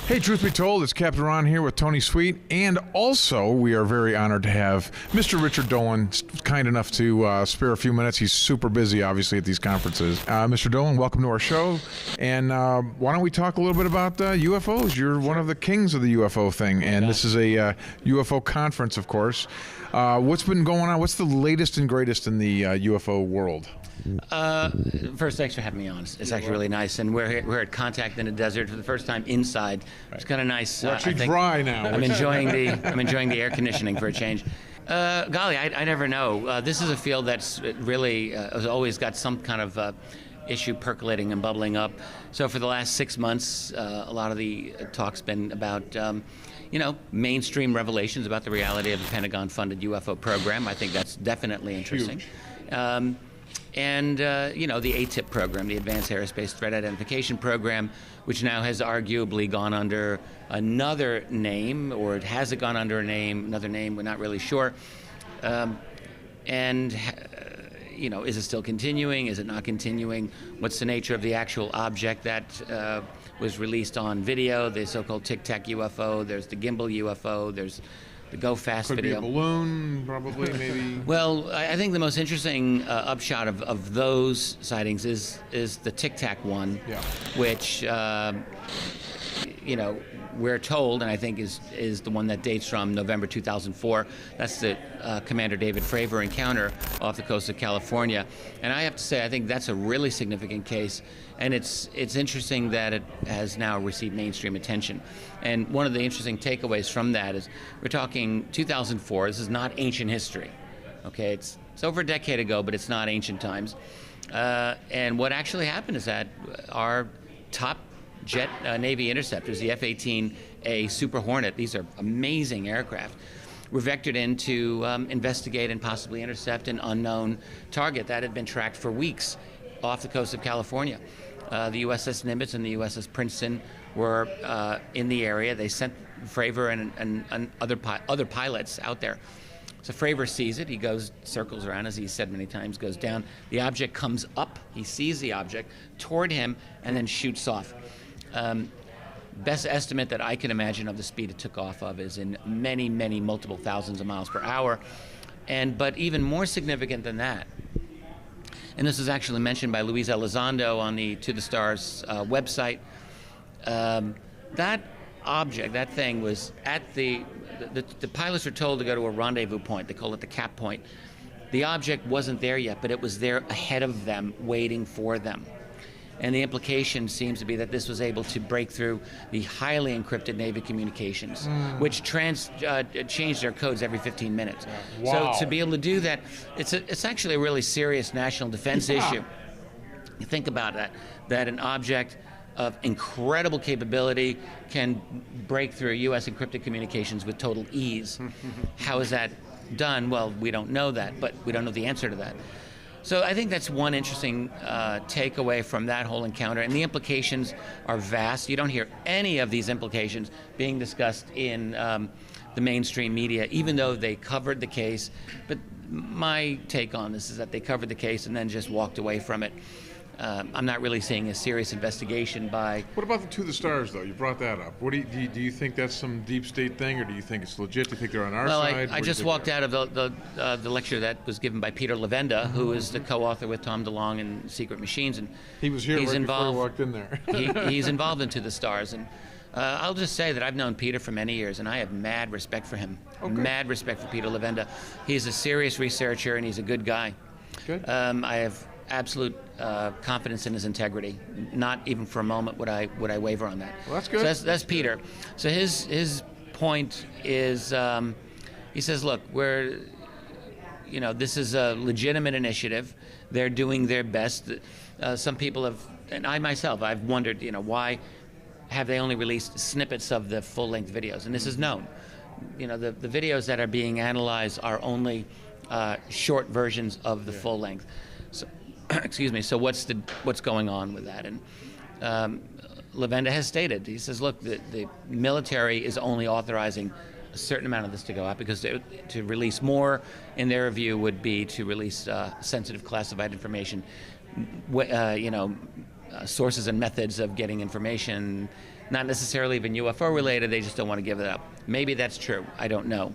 Hey, truth be told, it's Captain Ron here with Tony Sweet, and also we are very honored to have Mr. Richard Dolan, kind enough to spare a few minutes. He's super busy, obviously, at these conferences. Mr. Dolan, welcome to our show, and why don't we talk a little bit about UFOs? You're one of the kings of the UFO thing, and this is a UFO conference, of course. What's been going on? What's the latest and greatest in the UFO world? First, thanks for having me on. It's actually really nice, and we're at Contact in the Desert for the first time inside. It's kind of nice. We're actually dry now. I'm enjoying the air conditioning for a change. Golly, I never know. This is a field that's really has always got some kind of issue percolating and bubbling up. So for the last 6 months, a lot of the talk's been about mainstream revelations about the reality of the Pentagon-funded UFO program. I think that's definitely interesting. And the AATIP program, the Advanced Aerospace Threat Identification Program, which now has arguably gone under another name, or has it gone under another name? We're not really sure. Is it still continuing? Is it not continuing? What's the nature of the actual object that was released on video, the so-called Tic Tac UFO? There's the gimbal UFO. There's the Go Fast video. Could be a balloon, probably, maybe. Well, I think the most interesting upshot of those sightings is the Tic Tac one, which we're told, and I think is the one that dates from November 2004. That's the Commander David Fravor encounter off the coast of California. And I have to say, I think that's a really significant case, and it's interesting that it has now received mainstream attention. And one of the interesting takeaways from that is we're talking 2004. This is not ancient history. Okay, it's over a decade ago, but it's not ancient times. And what actually happened is that our top jet Navy interceptors, the F-18A Super Hornet, these are amazing aircraft, were vectored in to investigate and possibly intercept an unknown target that had been tracked for weeks off the coast of California. The USS Nimitz and the USS Princeton were in the area. They sent Fravor and other pilots out there. So Fravor sees it. He goes, circles around, as he said many times, goes down. The object comes up. He sees the object toward him and then shoots off. Best estimate that I can imagine of the speed it took off of is in many, many multiple thousands of miles per hour. But even more significant than that, and this is actually mentioned by Luis Elizondo on the To the Stars website, that object, that thing was at the pilots were told to go to a rendezvous point. They call it the cap point. The object wasn't there yet, but it was there ahead of them, waiting for them. And the implication seems to be that this was able to break through the highly encrypted Navy communications, which change their codes every 15 minutes. Wow. So to be able to do that, it's actually a really serious national defense issue. You think about that an object of incredible capability can break through U.S. encrypted communications with total ease. How is that done? Well, we don't know that, but we don't know the answer to that. So I think that's one interesting takeaway from that whole encounter, and the implications are vast. You don't hear any of these implications being discussed in the mainstream media, even though they covered the case. But my take on this is that they covered the case and then just walked away from it. I'm not really seeing a serious investigation by... What about the To the Stars, though? You brought that up. What do you think that's some deep state thing, or do you think it's legit? Do you think they're on our side? I just walked out of the lecture that was given by Peter Levenda, who is the co-author with Tom DeLonge in Secret Machines, and he was here right before I walked in there. He's involved in To the Stars, and I'll just say that I've known Peter for many years, and I have mad respect for him. Okay. Mad respect for Peter Levenda. He's a serious researcher, and he's a good guy. Good. I have absolute confidence in his integrity. Not even for a moment would I waver on that. Well, that's good. So that's Peter. So his point is, he says, look, this is a legitimate initiative. They're doing their best. Some people have, and I myself, I've wondered, why have they only released snippets of the full-length videos? And this is known. The videos that are being analyzed are only short versions of the full length. So, excuse me. So what's going on with that? And Levenda has stated, he says, look, the military is only authorizing a certain amount of this to go out because to release more, in their view, would be to release sensitive classified information. Sources and methods of getting information, not necessarily even UFO related. They just don't want to give it up. Maybe that's true. I don't know.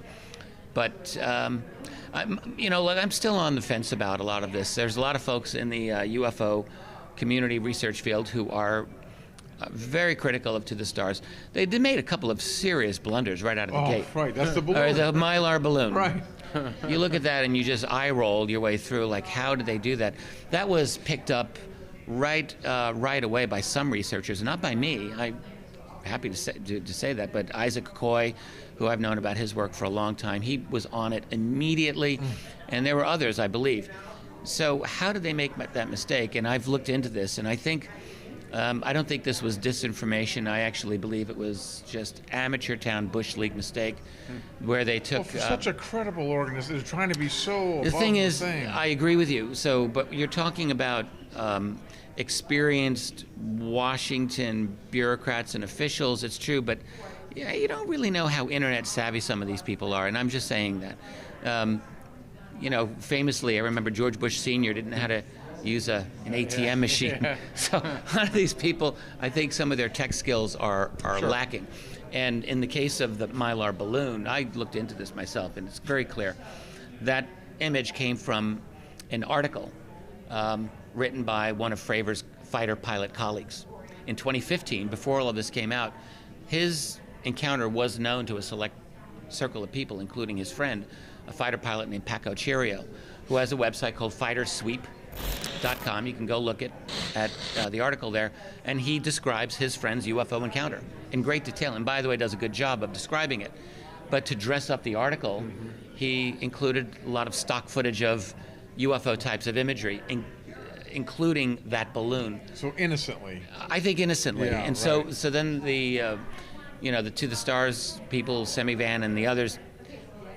But I'm still on the fence about a lot of this. There's a lot of folks in the UFO community research field who are very critical of To the Stars. They made a couple of serious blunders right out of the gate. Right, that's the balloon. Or the Mylar balloon. Right. You look at that and you just eye roll your way through, like, how did they do that? That was picked up right away by some researchers, not by me. I'm happy to say that, but Isaac Coy, who I've known about his work for a long time, he was on it immediately, and there were others, I believe. So how did they make that mistake? And I've looked into this, and I think I don't think this was disinformation. I actually believe it was just amateur town Bush League mistake, where they took. Well, for such a credible organization, they're trying to be so. The thing is, I agree with you. So, but you're talking about experienced Washington bureaucrats and officials. It's true, but yeah, you don't really know how internet savvy some of these people are, and I'm just saying that. Famously, I remember George Bush Sr. didn't know how to use an ATM machine. Yeah. So a lot of these people, I think some of their tech skills are sure. lacking. And in the case of the Mylar balloon, I looked into this myself, and it's very clear. That image came from an article written by one of Fravor's fighter pilot colleagues. In 2015, before all of this came out, his encounter was known to a select circle of people, including his friend, a fighter pilot named Paco Cherio, who has a website called FighterSweep.com. You can go look at the article there, and he describes his friend's UFO encounter in great detail, and by the way, does a good job of describing it. But to dress up the article, he included a lot of stock footage of UFO types of imagery, including that balloon. So innocently. I think innocently. Yeah, and right. so then the To the Stars people, Semivan and the others,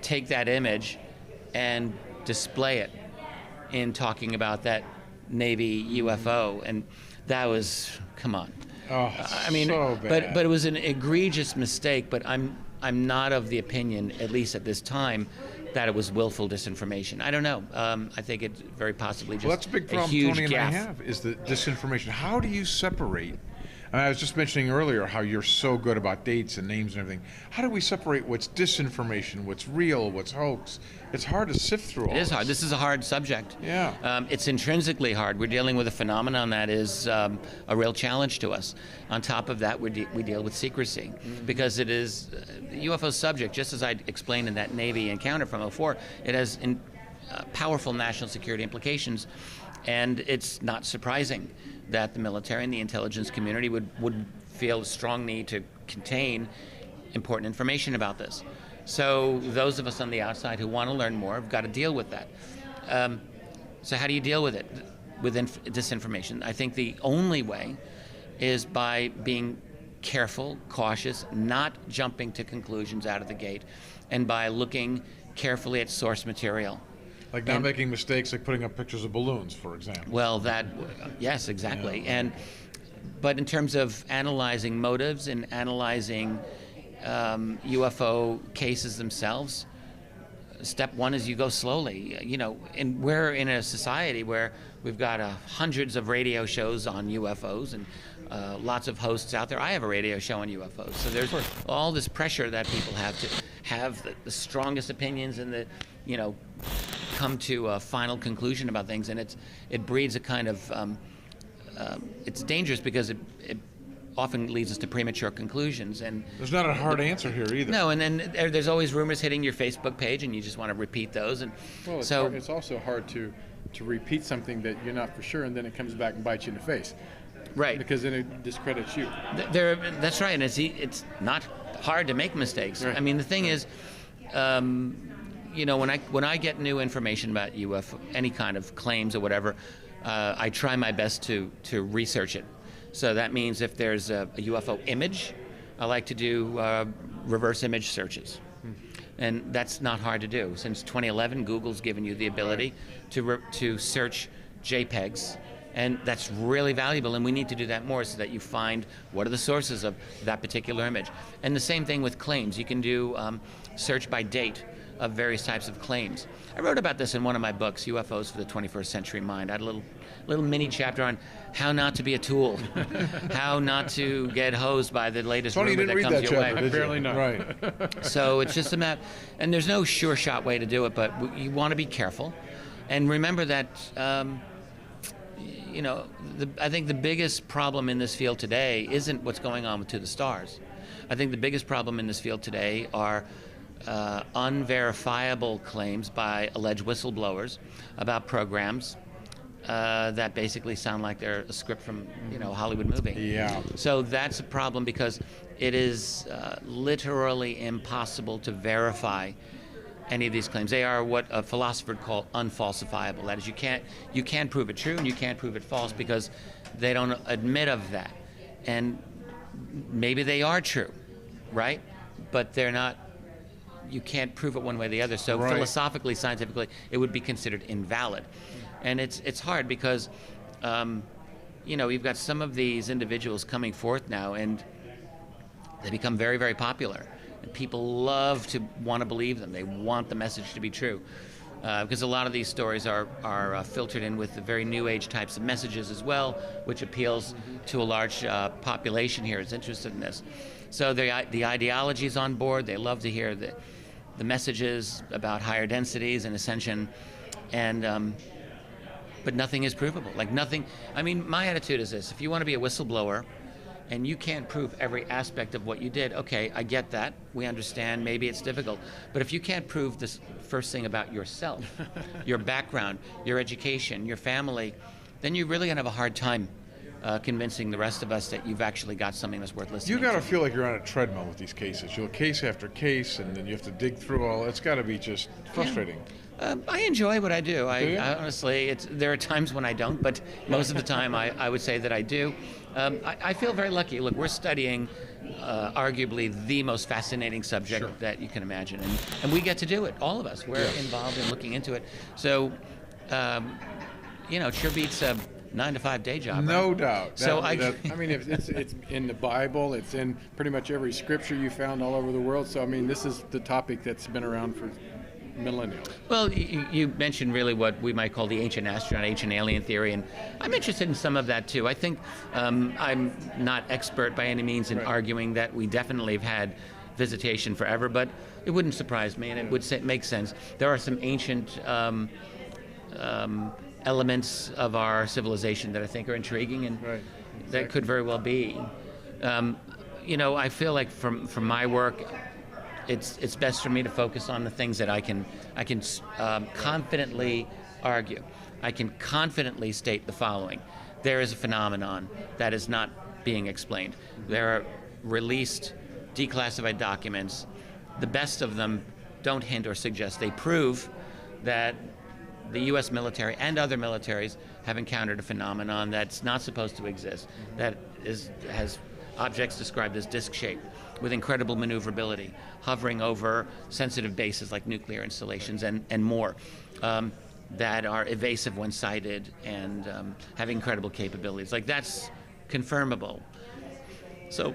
take that image and display it in talking about that Navy UFO, and that was, come on. Oh, I mean, so bad. but it was an egregious mistake. But I'm not of the opinion, at least at this time, that it was willful disinformation. I don't know. I think it's very possibly just that's a big problem huge Tony and I gaffe. have, is the disinformation. How do you separate? And I was just mentioning earlier how you're so good about dates and names and everything. How do we separate what's disinformation, what's real, what's hoax? It's hard to sift through all It is hard. This is a hard subject. Yeah. It's intrinsically hard. We're dealing with a phenomenon that is a real challenge to us. On top of that, we deal with secrecy, because it is the UFO subject, just as I explained in that Navy encounter from '04, it has powerful national security implications, and it's not surprising that the military and the intelligence community would feel a strong need to contain important information about this. So those of us on the outside who want to learn more have got to deal with that. So how do you deal with it, with disinformation? I think the only way is by being careful, cautious, not jumping to conclusions out of the gate, and by looking carefully at source material. Like not making mistakes, like putting up pictures of balloons, for example. Well, yes, exactly. Yeah. But in terms of analyzing motives and analyzing UFO cases themselves, step one is you go slowly. And we're in a society where we've got hundreds of radio shows on UFOs and lots of hosts out there. I have a radio show on UFOs. So there's all this pressure that people have to have the strongest opinions and come to a final conclusion about things, and it breeds a kind of it's dangerous because it often leads us to premature conclusions. And there's not a hard answer here either. No, and then there's always rumors hitting your Facebook page, and you just want to repeat those. And well, it's also hard to repeat something that you're not for sure, and then it comes back and bites you in the face. Right. Because then it discredits you. That's right, and it's not hard to make mistakes. Right. I mean, the thing is, when I get new information about UFO, any kind of claims or whatever, I try my best to research it. So that means if there's a UFO image, I like to do reverse image searches. And that's not hard to do. Since 2011, Google's given you the ability to search JPEGs, and that's really valuable, and we need to do that more so that you find what are the sources of that particular image. And the same thing with claims. You can do search by date. of various types of claims. I wrote about this in one of my books, UFOs for the 21st Century Mind. I had a little mini chapter on how not to be a tool, how not to get hosed by the latest Tony, rumor you didn't that read comes that your chapter, way. did you? Apparently not. Right. So it's just a map, and there's no sure shot way to do it, but you want to be careful, and remember that. I think the biggest problem in this field today isn't what's going on with To the Stars. I think the biggest problem in this field today are unverifiable claims by alleged whistleblowers about programs that basically sound like they're a script from a Hollywood movie. Yeah. So that's a problem because it is literally impossible to verify any of these claims. They are what a philosopher would call unfalsifiable. That is, you can't prove it true and you can't prove it false because they don't admit of that. And maybe they are true, right? But they're not. You can't prove it one way or the other. So Right. philosophically, scientifically, it would be considered invalid. And it's hard because, you've got some of these individuals coming forth now, and they become very, very popular. And people love to want to believe them. They want the message to be true. Because a lot of these stories are filtered in with the very new age types of messages as well, which appeals to a large population here is interested in this. So the ideology is on board. They love to hear the messages about higher densities and ascension, and but nothing is provable. Like nothing. I mean, my attitude is this: if you want to be a whistleblower, and you can't prove every aspect of what you did, okay, I get that. We understand. Maybe it's difficult. But if you can't prove this first thing about yourself, your background, your education, your family, then you're really going to have a hard time convincing the rest of us that you've actually got something that's worth listening You got to to. feel like you're on a treadmill with these cases. You'll case after case, and then you have to dig through all. It's got to be just frustrating. I enjoy what I do. Do you? I honestly, there are times when I don't, but most of the time I would say that I do. I feel very lucky. Look, we're studying arguably the most fascinating subject that you can imagine, and we get to do it. All of us, we're involved in looking into it. So, it sure beats a 9-to-5 day job. No right? doubt. So I mean, it's in the Bible. It's in pretty much every scripture you found all over the world. So I mean, this is the topic that's been around for millennia. Well, you mentioned really what we might call the ancient astronaut, ancient alien theory, and I'm interested in some of that too. I think I'm not expert by any means in arguing that we definitely have had visitation forever, but it wouldn't surprise me, and it would make sense. There are some ancient elements of our civilization that I think are intriguing, and that could very well be. I feel like from my work, it's best for me to focus on the things that I can confidently argue. I can confidently state the following: there is a phenomenon that is not being explained. There are released, declassified documents. The best of them don't hint or suggest. They prove that the U.S. military and other militaries have encountered a phenomenon that's not supposed to exist, that has objects described as disc-shaped, with incredible maneuverability, hovering over sensitive bases like nuclear installations and more, that are evasive when sighted and have incredible capabilities. Like, that's confirmable. So,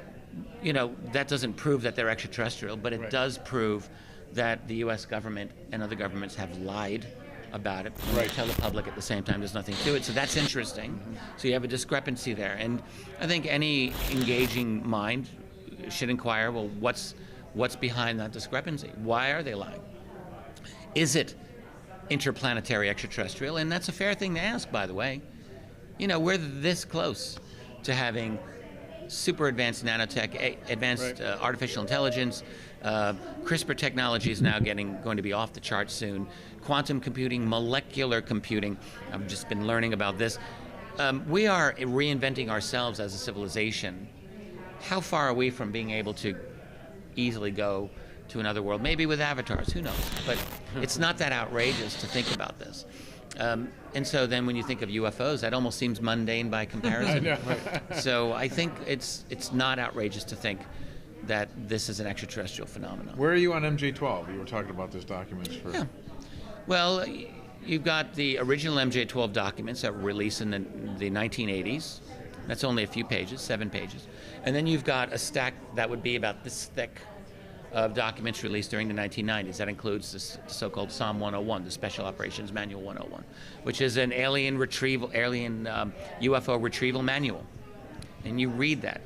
that doesn't prove that they're extraterrestrial, but it does prove that the U.S. government and other governments have lied about it. They tell the public at the same time there's nothing to it. So that's interesting. So you have a discrepancy there. And I think any engaging mind should inquire, well, what's behind that discrepancy? Why are they lying? Is it interplanetary extraterrestrial? And that's a fair thing to ask, by the way. We're this close to having super advanced nanotech, advanced artificial intelligence. CRISPR technology is now going to be off the charts soon. Quantum computing, molecular computing. I've just been learning about this. We are reinventing ourselves as a civilization. How far are we from being able to easily go to another world? Maybe with avatars, who knows? But it's not that outrageous to think about this. And so then when you think of UFOs, that almost seems mundane by comparison. I know. So I think it's not outrageous to think that this is an extraterrestrial phenomenon. Where are you on MJ12? You were talking about those documents for. Yeah. Well, you've got the original MJ12 documents that were released in the 1980s. That's only a few pages, 7 pages. And then you've got a stack that would be about this thick of documents released during the 1990s. That includes the so-called Psalm 101, the Special Operations Manual 101, which is an alien UFO retrieval manual. And you read that.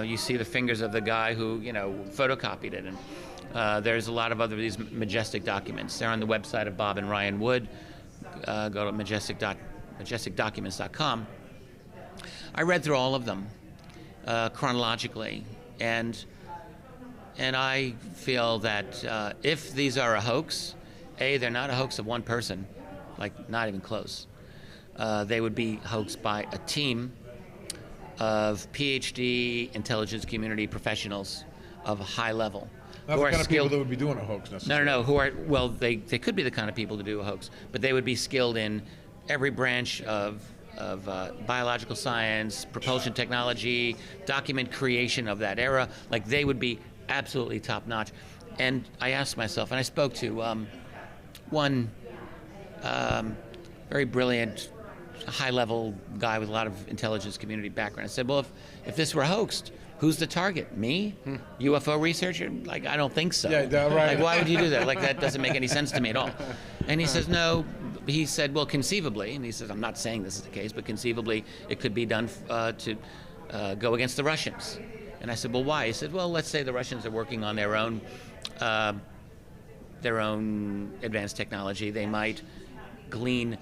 You see the fingers of the guy who, photocopied it. And there's a lot of other these Majestic Documents. They're on the website of Bob and Ryan Wood. Go to majesticdocuments.com. I read through all of them chronologically, and I feel that if these are a hoax, they're not a hoax of one person, like not even close. They would be hoaxed by a team of PhD intelligence community professionals of a high level. Not the kind of people that would be doing a hoax necessarily. No. They could be the kind of people to do a hoax, but they would be skilled in every branch of biological science, propulsion technology, document creation of that era. Like, they would be absolutely top notch. And I asked myself, and I spoke to one very brilliant, high-level guy with a lot of intelligence community background. I said, well, if this were hoaxed, who's the target? Me? UFO researcher? Like, I don't think so. Yeah, right. Like, why would you do that? Like, that doesn't make any sense to me at all. And he says, no. He said, well, conceivably, and he says, I'm not saying this is the case, but conceivably it could be done to go against the Russians. And I said, well, why? He said, well, let's say the Russians are working on their own advanced technology. They might glean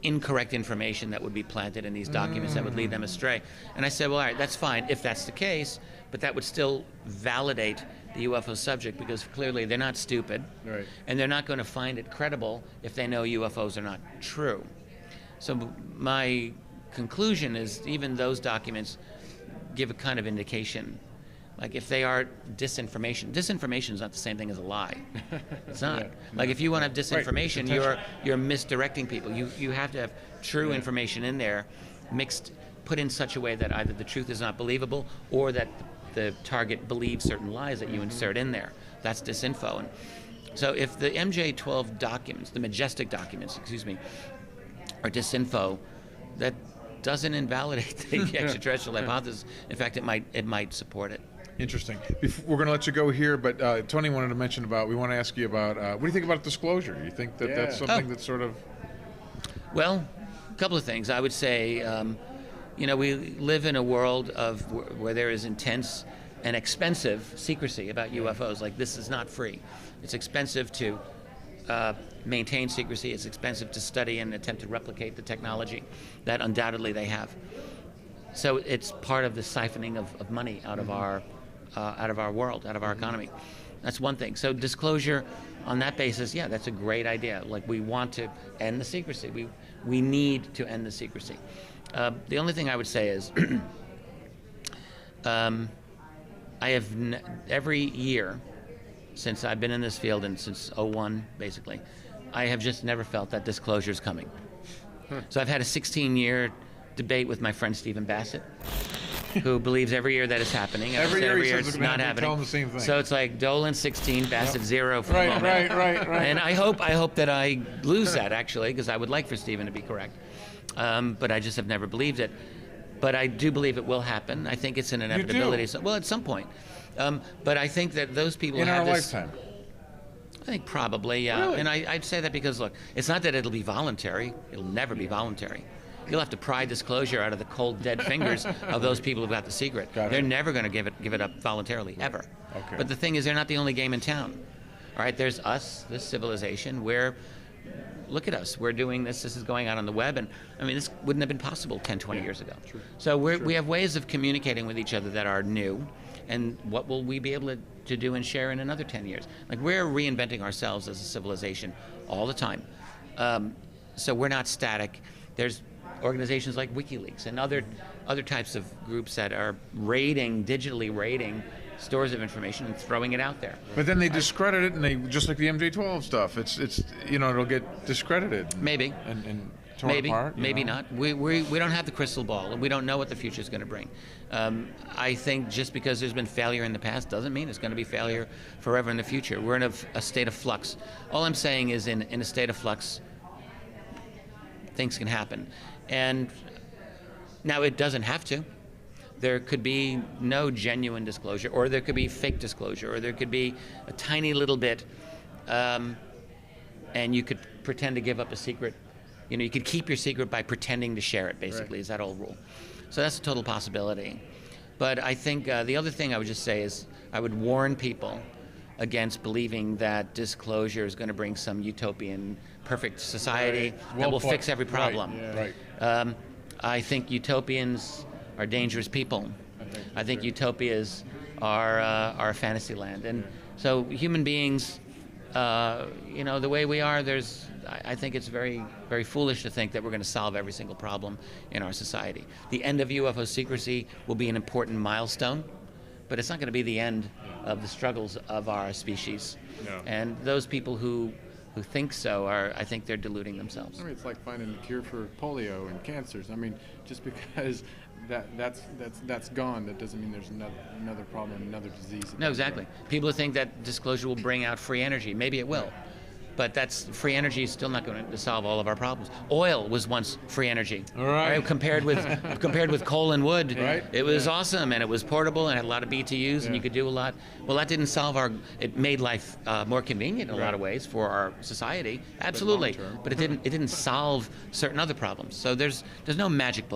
incorrect information that would be planted in these documents that would lead them astray. And I said, well, all right, that's fine if that's the case, but that would still validate the UFO subject, because clearly they're not stupid, right, and they're not going to find it credible if they know UFOs are not true. So my conclusion is even those documents give a kind of indication. Like, if they are disinformation is not the same thing as a lie. It's not. Yeah. Like, if you want to have disinformation, Right. you're misdirecting people. You have to have true information in there, put in such a way that either the truth is not believable or that the target believes certain lies that you insert in there. That's disinfo. And so if the MJ-12 documents, the Majestic Documents, are disinfo, that doesn't invalidate the extraterrestrial hypothesis. In fact, it might support it. Interesting. We're going to let you go here, but Tony wanted to mention we want to ask you about, what do you think about disclosure? You think that that's something that's sort of... Well, a couple of things. I would say, we live in a world where there is intense and expensive secrecy about UFOs. Like, this is not free. It's expensive to maintain secrecy. It's expensive to study and attempt to replicate the technology that undoubtedly they have. So it's part of the siphoning of money out of our world, out of our economy. That's one thing. So disclosure on that basis, that's a great idea. Like, we want to end the secrecy. We need to end the secrecy. The only thing I would say is, I have every year since I've been in this field, and since 2001 basically, I have just never felt that disclosure is coming. So I've had a 16-year debate with my friend Stephen Bassett, who believes every year that it's happening. Every year it's not happening. Tell him the same thing. So it's like Dolan 16, Bassett 0 for the moment. Right. And I hope that I lose that, actually, because I would like for Stephen to be correct. But I just have never believed it. But I do believe it will happen. I think it's an inevitability. You do? Well, at some point. But I think that those people in have our this... lifetime. I think probably, yeah. Really? And I'd say that because, look, it's not that it'll be voluntary. It'll never be voluntary. You'll have to pry disclosure out of the cold, dead fingers of those people who've got the secret. They're never going to give it up voluntarily, ever. Okay. But the thing is, they're not the only game in town. All right, there's us, this civilization, where, look at us, we're doing this. This is going out on the web, and I mean, this wouldn't have been possible 10, 20 years ago. True. So we have ways of communicating with each other that are new, and what will we be able to do and share in another 10 years? Like, we're reinventing ourselves as a civilization all the time. So we're not static. There's organizations like WikiLeaks and other types of groups that are digitally raiding stores of information and throwing it out there. But then they discredit it, and they, just like the MJ-12 stuff, it's it'll get discredited. Maybe. And torn apart. Maybe not. We don't have the crystal ball, and we don't know what the future is going to bring. I think just because there's been failure in the past doesn't mean it's going to be failure forever in the future. We're in a state of flux. All I'm saying is, in a state of flux, things can happen. And now it doesn't have to. there could be no genuine disclosure, or there could be fake disclosure, or there could be a tiny little bit, and you could pretend to give up a secret. You know, you could keep your secret by pretending to share it, basically, is that old rule. So that's a total possibility. But I think the other thing I would just say is I would warn people against believing that disclosure is going to bring some utopian, perfect society that will fix every problem. I think utopians are dangerous people. I think utopias are a fantasy land. And so human beings, you know, the way we are, I think it's very, very foolish to think that we're going to solve every single problem in our society. The end of UFO secrecy will be an important milestone, but it's not going to be the end of the struggles of our species. No. And those people who think so I think they're deluding themselves. I mean, it's like finding a cure for polio and cancers. I mean, just because that's gone, that doesn't mean there's another problem, another disease. No, exactly. People who think that disclosure will bring out free energy, maybe it will. But free energy is still not going to solve all of our problems. Oil was once free energy. All right. Compared with coal and wood, Right. it was awesome, and it was portable and had a lot of BTUs, and you could do a lot. Well, that didn't solve it made life more convenient in a lot of ways for our society. Absolutely. long-term. But it didn't solve certain other problems. So there's no magic bullet.